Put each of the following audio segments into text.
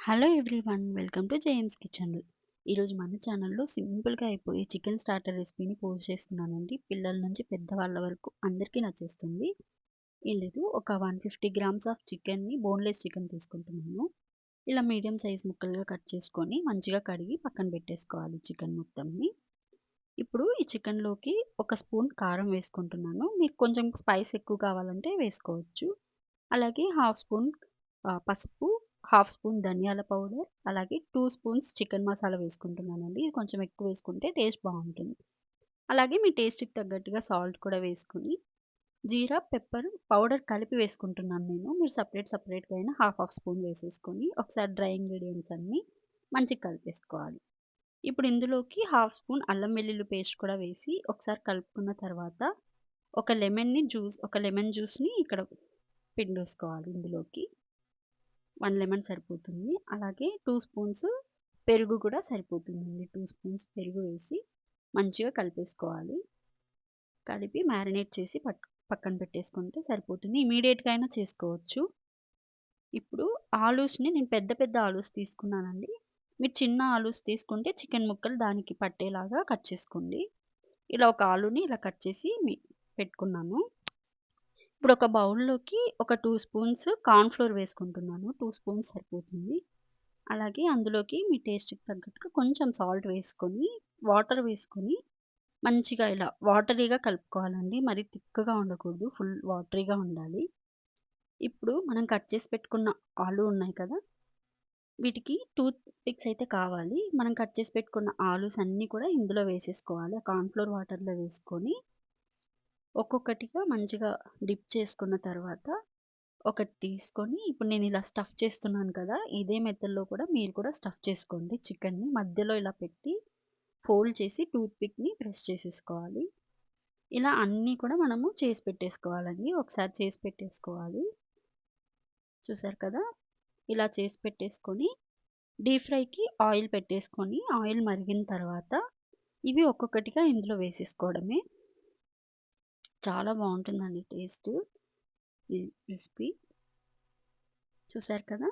Hello everyone, welcome to JM's kitchen. ఈరోజు మన ఛానల్లో సింపుల్గా అయిపోయి చికెన్ స్టార్టర్ రెసిపీని పోస్ట్ చేస్తున్నానండి. పిల్లల నుంచి పెద్దవాళ్ళ వరకు అందరికీ నచ్చేస్తుంది. ఏం లేదు, ఒక 150 గ్రామ్స్ ఆఫ్ చికెన్ని, బోన్లెస్ చికెన్ తీసుకుంటున్నాను. ఇలా మీడియం సైజ్ ముక్కలుగా కట్ చేసుకొని మంచిగా కడిగి పక్కన పెట్టేసుకోవాలి చికెన్ మొత్తంని. ఇప్పుడు ఈ చికెన్లోకి ఒక స్పూన్ కారం వేసుకుంటున్నాను. మీకు కొంచెం స్పైస్ ఎక్కువ కావాలంటే వేసుకోవచ్చు. అలాగే హాఫ్ స్పూన్ పసుపు, హాఫ్ స్పూన్ ధనియాల పౌడర్, అలాగే 2 స్పూన్స్ చికెన్ మసాలా వేసుకుంటున్నానండి. ఇది కొంచెం ఎక్కువ వేసుకుంటే టేస్ట్ బావుంటుంది. అలాగే మీ టేస్ట్‌కి తగ్గట్టుగా సాల్ట్ కూడా వేసుకొని, జీరా, పెప్పర్ పౌడర్ కలిపి వేసుకుంటున్నాను నేను. మీరు సెపరేట్‌గా అయినా హాఫ్ హాఫ్ స్పూన్ వేసేసుకొని, ఒకసారి డ్రై ఇంగ్రీడియెంట్స్ అన్నీ మంచిగా కలిపేసుకోవాలి. ఇప్పుడు ఇందులోకి హాఫ్ స్పూన్ అల్లం వెల్లుల్లి పేస్ట్ కూడా వేసి, ఒకసారి కలుపుకున్న తర్వాత, ఒక లెమన్ జ్యూస్‌ని ఇక్కడ పిండేసుకోవాలి ఇందులోకి. 1 లెమన్ సరిపోతుంది. అలాగే 2 స్పూన్స్ పెరుగు కూడా సరిపోతుందండి. 2 స్పూన్స్ పెరుగు వేసి మంచిగా కలిపేసుకోవాలి. కలిపి మ్యారినేట్ చేసి పక్కన పెట్టేసుకుంటే సరిపోతుంది. ఇమ్మీడియేట్‌గా అయినా చేసుకోవచ్చు. ఇప్పుడు ఆలూస్‌ని నేను పెద్ద పెద్ద ఆలూస్ తీసుకున్నానండి. మీరు చిన్న ఆలూస్ తీసుకుంటే చికెన్ ముక్కలు దానికి పట్టేలాగా కట్ చేసుకోండి. ఇలా ఒక ఆలూని ఇలా కట్ చేసి పెట్టుకున్నాను. ఇప్పుడు ఒక బౌల్‌లోకి ఒక 2 స్పూన్స్ కార్న్ ఫ్లోర్ వేసుకుంటున్నాను. 2 స్పూన్స్ సరిపోతుంది. అలాగే అందులోకి మీ టేస్ట్‌కి తగ్గట్టుగా కొంచెం సాల్ట్ వేసుకొని, వాటర్ వేసుకొని మంచిగా ఇలా వాటరీగా కలుపుకోవాలండి. మరి థిక్‌గా ఉండకూడదు. ఫుల్ వాటరీగా ఉండాలి. ఇప్పుడు మనం కట్ చేసి పెట్టుకున్న ఆలు ఉన్నాయి కదా! వీటికి టూత్ పిక్స్ అయితే కావాలి. మనం కట్ చేసి పెట్టుకున్న ఆలూస్ అన్నీ కూడా ఇందులో వేసేసుకోవాలి. ఆ కార్న్ ఫ్లోర్ వాటర్‌లో వేసుకొని ఒక్కొక్కటిగా మంచిగా డిప్ చేసుకున్న తర్వాత ఒకటి తీసుకొని, ఇప్పుడు నేను ఇలా స్టఫ్ చేస్తున్నాను కదా! ఇదే మెథడ్‌లో కూడా మీరు కూడా స్టఫ్ చేసుకోండి చికెన్‌ని. మధ్యలో ఇలా పెట్టి ఫోల్డ్ చేసి టూత్ పిక్‌ని ప్రెస్ చేసేసుకోవాలి. ఇలా అన్నీ కూడా మనము చేసి పెట్టేసుకోవాలండి. ఒకసారి చేసి పెట్టేసుకోవాలి. చూసారు కదా! ఇలా చేసి పెట్టేసుకొని డీప్ ఫ్రైకి ఆయిల్ పెట్టేసుకొని, ఆయిల్ మరిగిన తర్వాత ఇవి ఒక్కొక్కటిగా ఇందులో వేసేసుకోవడమే. చాలా బావుంటుందండి టేస్ట్ ఈ రెసిపీ. చూసారు కదా!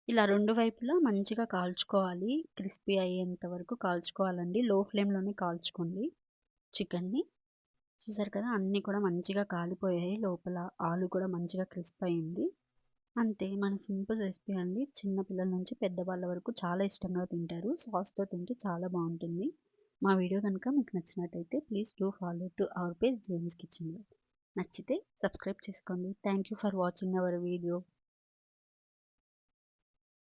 ఇలా 2 వైపులా మంచిగా కాల్చుకోవాలి. క్రిస్పీ అయ్యేంత వరకు కాల్చుకోవాలండి. లో ఫ్లేమ్‌లోనే కాల్చుకోండి చికెన్‌ని. చూసారు కదా! అన్నీ కూడా మంచిగా కాలిపోయాయి. లోపల ఆలు కూడా మంచిగా క్రిస్ప్ అయింది. అంతే, మన సింపుల్ రెసిపీ అండి. చిన్న పిల్లల నుంచి పెద్దవాళ్ళ వరకు చాలా ఇష్టంగా తింటారు. సాస్‌తో తింటే చాలా బావుంటుంది. మా వీడియో గనుక మీకు నచ్చినట్టయితే please do follow to our page James kitchen. నచ్చితే సబ్స్క్రైబ్ చేసుకోండి. Thank you for watching our video.